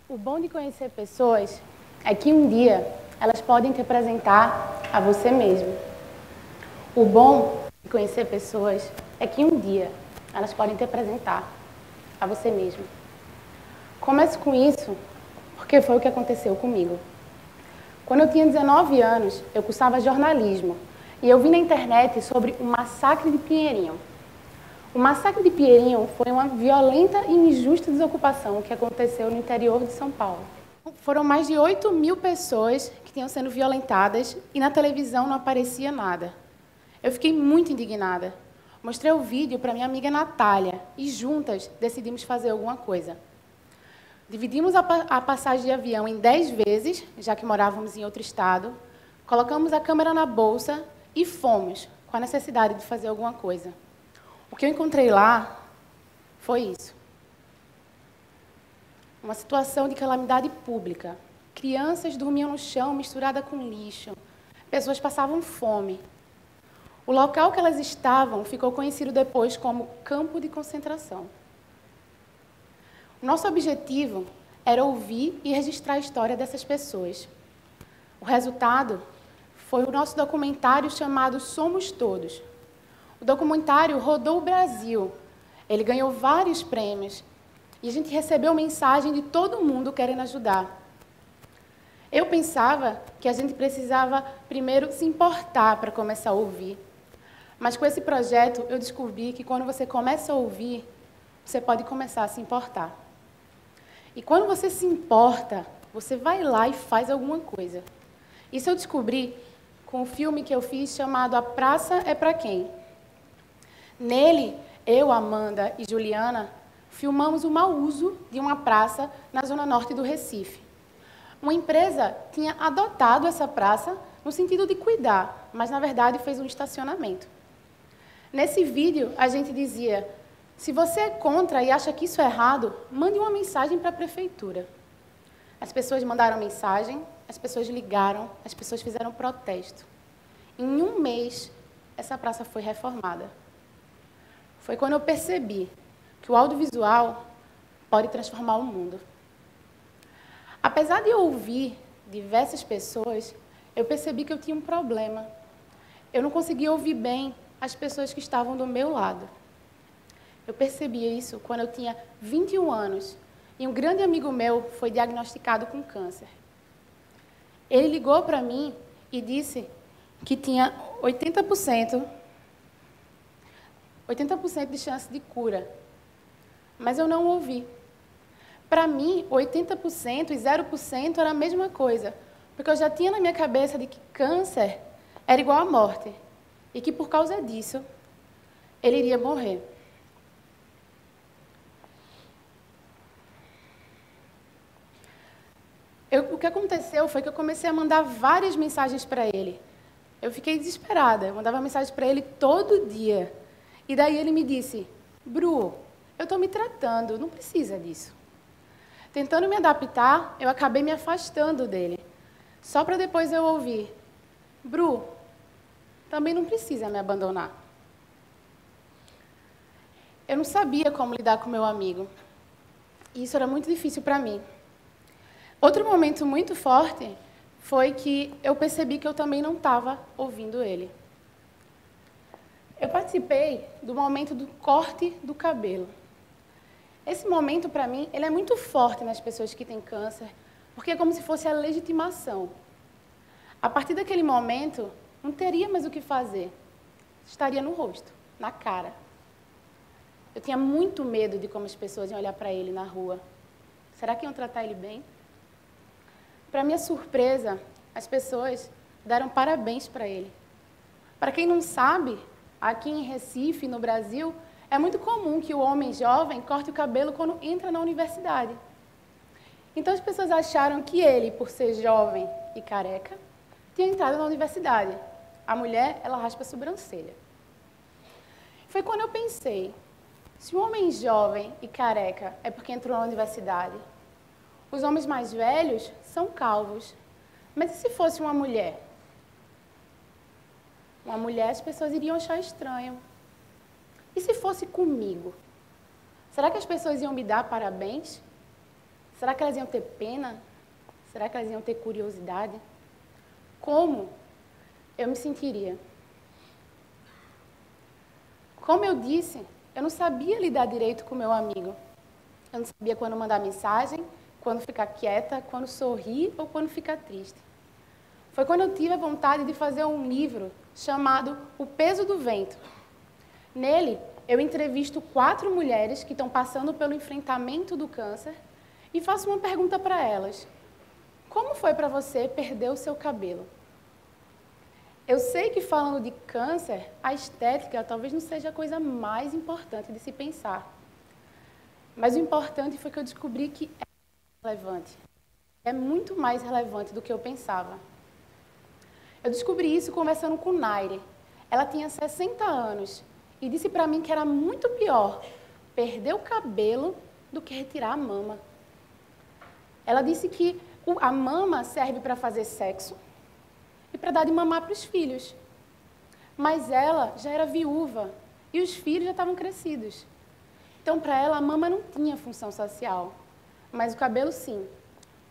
O bom de conhecer pessoas é que um dia elas podem te apresentar a você mesmo. O bom de conhecer pessoas é que um dia elas podem te apresentar a você mesmo. Começo com isso porque foi o que aconteceu comigo. Quando eu tinha 19 anos, eu cursava jornalismo e eu vi na internet sobre o massacre de Pinheirinho. O massacre de Pinheirinho foi uma violenta e injusta desocupação que aconteceu no interior de São Paulo. Foram mais de 8.000 pessoas que tinham sendo violentadas e na televisão não aparecia nada. Eu fiquei muito indignada. Mostrei o vídeo para minha amiga Natália e juntas decidimos fazer alguma coisa. Dividimos a passagem de avião em 10 vezes, já que morávamos em outro estado, colocamos a câmera na bolsa e fomos, com a necessidade de fazer alguma coisa. O que eu encontrei lá foi isso. Uma situação de calamidade pública. Crianças dormiam no chão misturada com lixo. Pessoas passavam fome. O local que elas estavam ficou conhecido depois como campo de concentração. O nosso objetivo era ouvir e registrar a história dessas pessoas. O resultado foi o nosso documentário chamado Somos Todos. O documentário rodou o Brasil. Ele ganhou vários prêmios. E a gente recebeu mensagem de todo mundo querendo ajudar. Eu pensava que a gente precisava primeiro se importar para começar a ouvir. Mas com esse projeto eu descobri que quando você começa a ouvir, você pode começar a se importar. E quando você se importa, você vai lá e faz alguma coisa. Isso eu descobri com um filme que eu fiz chamado A Praça é Pra Quem? Nele, eu, Amanda e Juliana filmamos o mau uso de uma praça na zona norte do Recife. Uma empresa tinha adotado essa praça no sentido de cuidar, mas, na verdade, fez um estacionamento. Nesse vídeo, a gente dizia, se você é contra e acha que isso é errado, mande uma mensagem para a prefeitura. As pessoas mandaram mensagem, as pessoas ligaram, as pessoas fizeram protesto. Em um mês, essa praça foi reformada. Foi quando eu percebi que o audiovisual pode transformar o mundo. Apesar de eu ouvir diversas pessoas, eu percebi que eu tinha um problema. Eu não conseguia ouvir bem as pessoas que estavam do meu lado. Eu percebi isso quando eu tinha 21 anos e um grande amigo meu foi diagnosticado com câncer. Ele ligou para mim e disse que tinha 80% de chance de cura. Mas eu não ouvi. Para mim, 80% e 0% era a mesma coisa, porque eu já tinha na minha cabeça de que câncer era igual à morte, e que por causa disso, ele iria morrer. O que aconteceu foi que eu comecei a mandar várias mensagens para ele. Eu fiquei desesperada, eu mandava mensagem para ele todo dia. E daí ele me disse, Bru, eu estou me tratando, não precisa disso. Tentando me adaptar, eu acabei me afastando dele. Só para depois eu ouvir, Bru, também não precisa me abandonar. Eu não sabia como lidar com meu amigo. E isso era muito difícil para mim. Outro momento muito forte foi que eu percebi que eu também não estava ouvindo ele. Eu participei do momento do corte do cabelo. Esse momento, para mim, ele é muito forte nas pessoas que têm câncer, porque é como se fosse a legitimação. A partir daquele momento, não teria mais o que fazer. Estaria no rosto, na cara. Eu tinha muito medo de como as pessoas iam olhar para ele na rua. Será que iam tratar ele bem? Para minha surpresa, as pessoas deram parabéns para ele. Para quem não sabe, aqui em Recife, no Brasil, é muito comum que o homem jovem corte o cabelo quando entra na universidade. Então as pessoas acharam que ele, por ser jovem e careca, tinha entrado na universidade. A mulher, ela raspa a sobrancelha. Foi quando eu pensei, se um homem jovem e careca é porque entrou na universidade, os homens mais velhos são calvos. Mas e se fosse uma mulher? Uma mulher as pessoas iriam achar estranho. E se fosse comigo? Será que as pessoas iam me dar parabéns? Será que elas iam ter pena? Será que elas iam ter curiosidade? Como eu me sentiria? Como eu disse, eu não sabia lidar direito com o meu amigo. Eu não sabia quando mandar mensagem, quando ficar quieta, quando sorrir ou quando ficar triste. Foi quando eu tive a vontade de fazer um livro chamado O Peso do Vento. Nele, eu entrevisto 4 mulheres que estão passando pelo enfrentamento do câncer e faço uma pergunta para elas. Como foi para você perder o seu cabelo? Eu sei que falando de câncer, a estética talvez não seja a coisa mais importante de se pensar. Mas o importante foi que eu descobri que é relevante. É muito mais relevante do que eu pensava. Eu descobri isso conversando com Naire. Ela tinha 60 anos e disse para mim que era muito pior perder o cabelo do que retirar a mama. Ela disse que a mama serve para fazer sexo e para dar de mamar para os filhos. Mas ela já era viúva e os filhos já estavam crescidos. Então, para ela, a mama não tinha função social, mas o cabelo sim.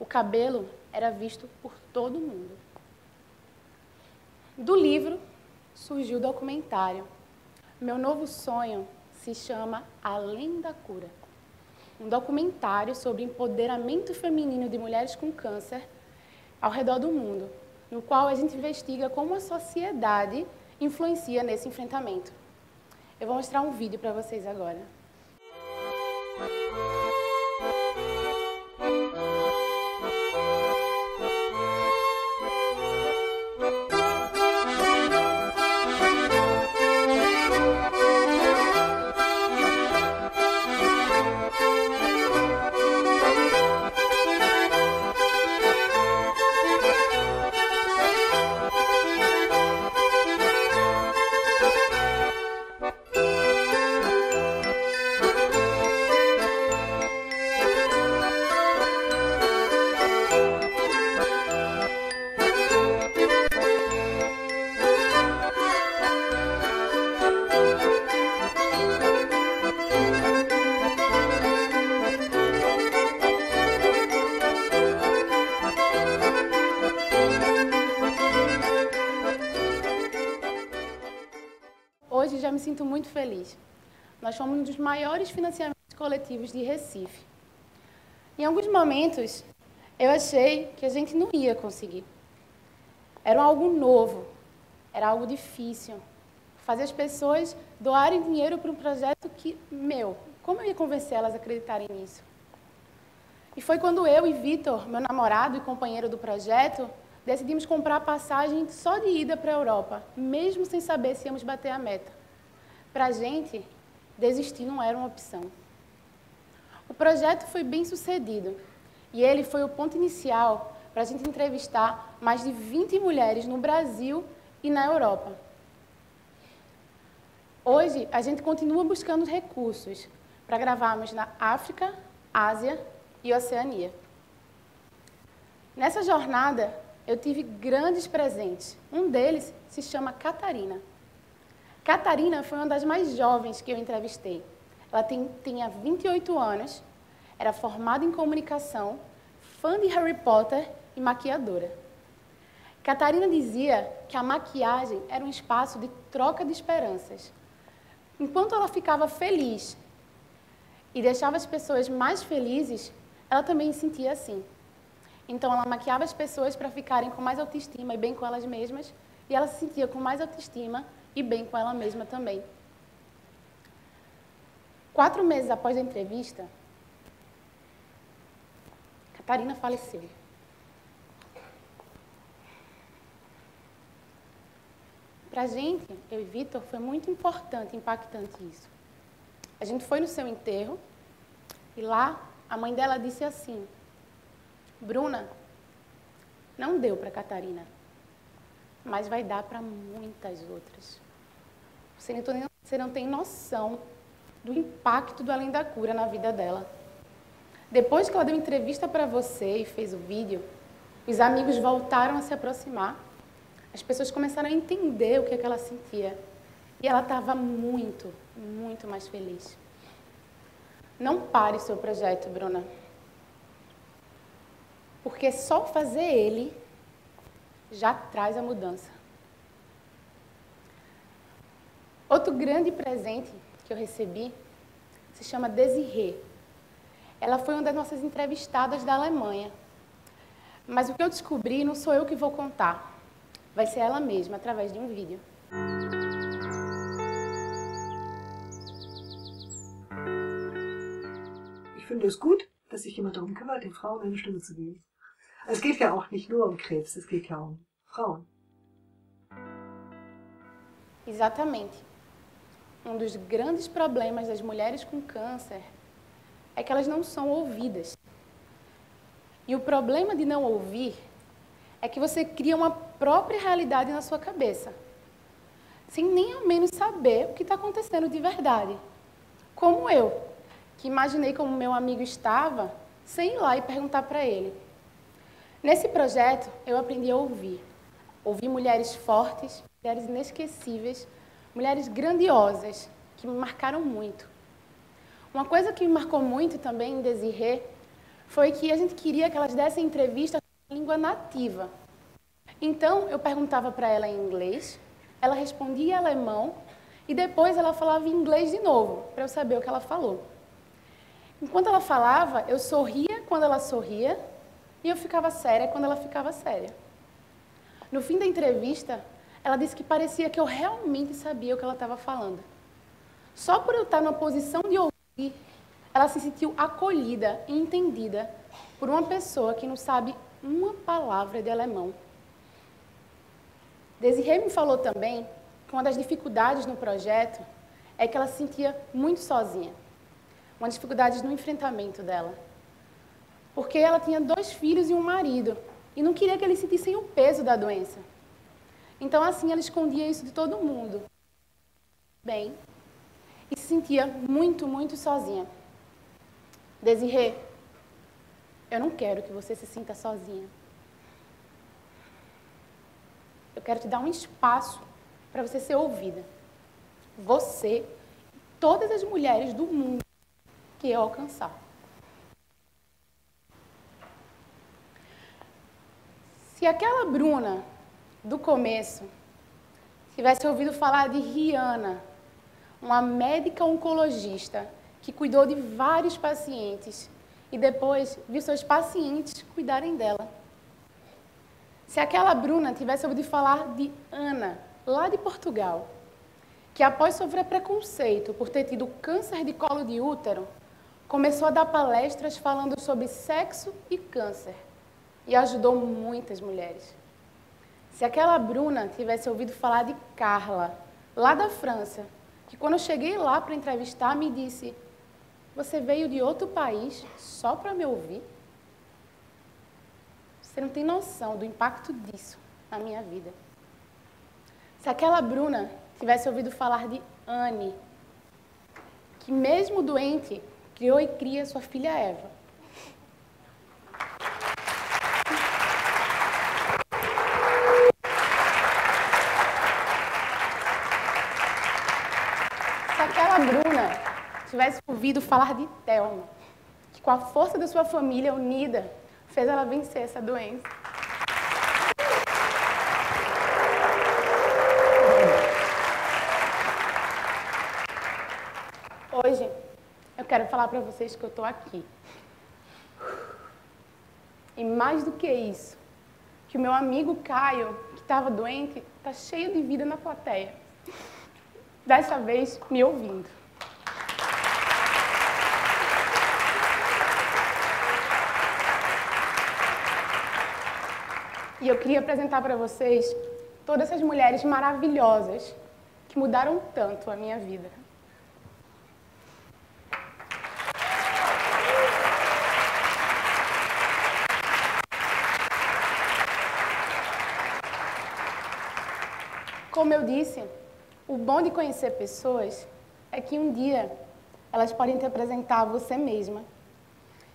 O cabelo era visto por todo mundo. Do livro surgiu o documentário. Meu novo sonho se chama Além da Cura. Um documentário sobre empoderamento feminino de mulheres com câncer ao redor do mundo, no qual a gente investiga como a sociedade influencia nesse enfrentamento. Eu vou mostrar um vídeo para vocês agora. Hoje já me sinto muito feliz. Nós fomos um dos maiores financiamentos coletivos de Recife. Em alguns momentos, eu achei que a gente não ia conseguir. Era algo novo, era algo difícil. Fazer as pessoas doarem dinheiro para um projeto que, como eu ia convencer elas a acreditarem nisso? E foi quando eu e Vitor, meu namorado e companheiro do projeto, decidimos comprar passagem só de ida para a Europa, mesmo sem saber se íamos bater a meta. Para a gente, desistir não era uma opção. O projeto foi bem sucedido e ele foi o ponto inicial para a gente entrevistar mais de 20 mulheres no Brasil e na Europa. Hoje, a gente continua buscando recursos para gravarmos na África, Ásia e Oceania. Nessa jornada, eu tive grandes presentes. Um deles se chama Catarina. Catarina foi uma das mais jovens que eu entrevistei. Ela tinha 28 anos, era formada em comunicação, fã de Harry Potter e maquiadora. Catarina dizia que a maquiagem era um espaço de troca de esperanças. Enquanto ela ficava feliz e deixava as pessoas mais felizes, ela também se sentia assim. Então, ela maquiava as pessoas para ficarem com mais autoestima e bem com elas mesmas, e ela se sentia com mais autoestima e bem com ela mesma também. 4 meses após a entrevista, Catarina faleceu. Para a gente, eu e Vitor, foi muito importante, impactante isso. A gente foi no seu enterro e lá a mãe dela disse assim: Bruna, não deu para Catarina, mas vai dar para muitas outras. Você não tem noção do impacto do Além da Cura na vida dela. Depois que ela deu entrevista para você e fez o vídeo, os amigos voltaram a se aproximar. As pessoas começaram a entender o que ela sentia. E ela estava muito, muito mais feliz. Não pare seu projeto, Bruna. porque só fazer ele já traz a mudança. Outro grande presente que eu recebi se chama Desirê. Ela foi uma das nossas entrevistadas da Alemanha. Mas o que eu descobri não sou eu que vou contar. Vai ser ela mesma, através de um vídeo. Ich finde es gut, dass sich jemand darum kümmert, den Frauen eine Stimme zu geben. Es geht ja auch nicht nur um Krebs, es geht ja um Frauen. Exatamente. Um dos grandes problemas das mulheres com câncer é que elas não são ouvidas. E o problema de não ouvir é que você cria uma própria realidade na sua cabeça, sem nem ao menos saber o que está acontecendo de verdade. Como eu, que imaginei como meu amigo estava, sem ir lá e perguntar para ele. Nesse projeto, eu aprendi a ouvir. Ouvir mulheres fortes, mulheres inesquecíveis, mulheres grandiosas, que me marcaram muito. Uma coisa que me marcou muito também em Desirê foi que a gente queria que elas dessem entrevista em língua nativa. Então, eu perguntava para ela em inglês, ela respondia em alemão e depois ela falava em inglês de novo, para eu saber o que ela falou. Enquanto ela falava, eu sorria quando ela sorria e eu ficava séria quando ela ficava séria. No fim da entrevista, ela disse que parecia que eu realmente sabia o que ela estava falando. Só por eu estar na posição de ouvir, ela se sentiu acolhida e entendida por uma pessoa que não sabe uma palavra de alemão. Desirê me falou também que uma das dificuldades no projeto é que ela se sentia muito sozinha. Uma dificuldade no enfrentamento dela. Porque ela tinha 2 filhos e um marido e não queria que eles sentissem o peso da doença. Então, assim, ela escondia isso de todo mundo. Bem, e se sentia muito, muito sozinha. Desirê, eu não quero que você se sinta sozinha. Eu quero te dar um espaço para você ser ouvida. Você e todas as mulheres do mundo que eu alcançar. Se aquela Bruna do começo tivesse ouvido falar de Rihanna, uma médica oncologista que cuidou de vários pacientes e depois viu seus pacientes cuidarem dela. Se aquela Bruna tivesse ouvido falar de Ana, lá de Portugal, que após sofrer preconceito por ter tido câncer de colo de útero, começou a dar palestras falando sobre sexo e câncer e ajudou muitas mulheres. Se aquela Bruna tivesse ouvido falar de Carla, lá da França, que quando eu cheguei lá para entrevistar, me disse: "Você veio de outro país só para me ouvir?" Você não tem noção do impacto disso na minha vida. Se aquela Bruna tivesse ouvido falar de Anne, que mesmo doente, criou e cria sua filha Eva. Se aquela Bruna tivesse ouvido falar de Thelma, que com a força da sua família unida, fez ela vencer essa doença. Hoje, eu quero falar para vocês que eu estou aqui. E mais do que isso, que o meu amigo Caio, que estava doente, está cheio de vida na plateia. Dessa vez, me ouvindo. E eu queria apresentar para vocês todas essas mulheres maravilhosas que mudaram tanto a minha vida. Como eu disse, o bom de conhecer pessoas é que um dia elas podem te apresentar a você mesma.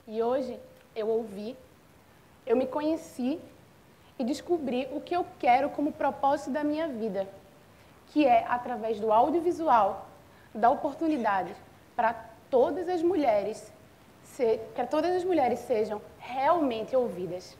E hoje eu ouvi, eu me conheci e descobri o que eu quero como propósito da minha vida, que é, através do audiovisual, dar oportunidade para todas as mulheres todas as mulheres sejam realmente ouvidas.